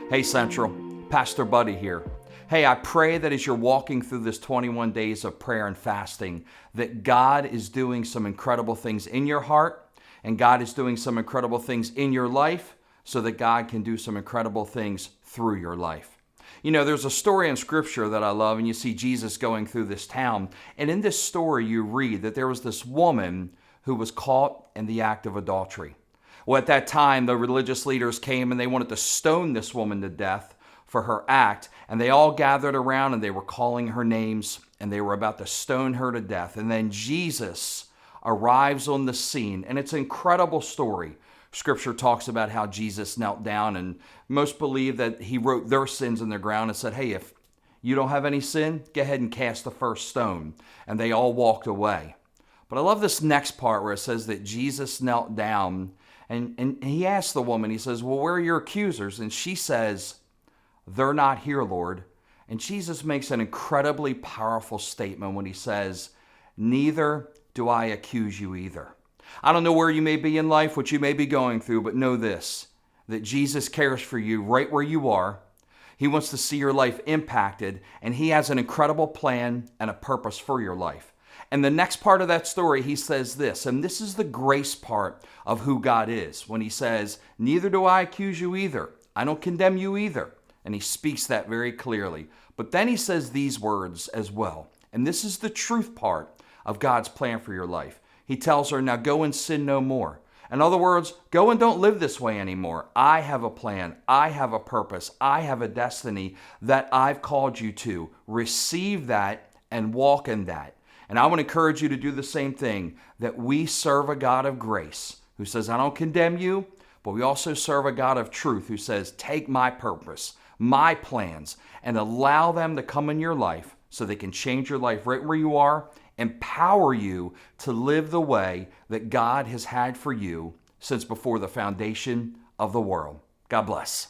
Hey Central, Pastor Buddy here. Hey, I pray that as you're walking through this 21 days of prayer and fasting, that God is doing some incredible things in your heart and God is doing some incredible things in your life so that God can do some incredible things through your life. You know, there's a story in Scripture that I love, and you see Jesus going through this town. And in this story, you read that there was this woman who was caught in the act of adultery. Well, at that time, the religious leaders came and they wanted to stone this woman to death for her act. And they all gathered around and they were calling her names and they were about to stone her to death. And then Jesus arrives on the scene, and it's an incredible story. Scripture talks about how Jesus knelt down, and most believe that he wrote their sins in the ground and said, hey, if you don't have any sin, go ahead and cast the first stone. And they all walked away. But I love this next part where it says that Jesus knelt down and he asked the woman, he says, well, where are your accusers? And she says, they're not here, Lord. And Jesus makes an incredibly powerful statement when he says, neither do I accuse you either. I don't know where you may be in life, what you may be going through, but know this, that Jesus cares for you right where you are. He wants to see your life impacted, and he has an incredible plan and a purpose for your life. And the next part of that story, he says this, and this is the grace part of who God is, when he says, neither do I accuse you either. I don't condemn you either. And he speaks that very clearly. But then he says these words as well. And this is the truth part of God's plan for your life. He tells her, now go and sin no more. In other words, go and don't live this way anymore. I have a plan. I have a purpose. I have a destiny that I've called you to. Receive that and walk in that. And I want to encourage you to do the same thing, that we serve a God of grace who says, I don't condemn you, but we also serve a God of truth who says, take my purpose, my plans, and allow them to come in your life so they can change your life right where you are, empower you to live the way that God has had for you since before the foundation of the world. God bless.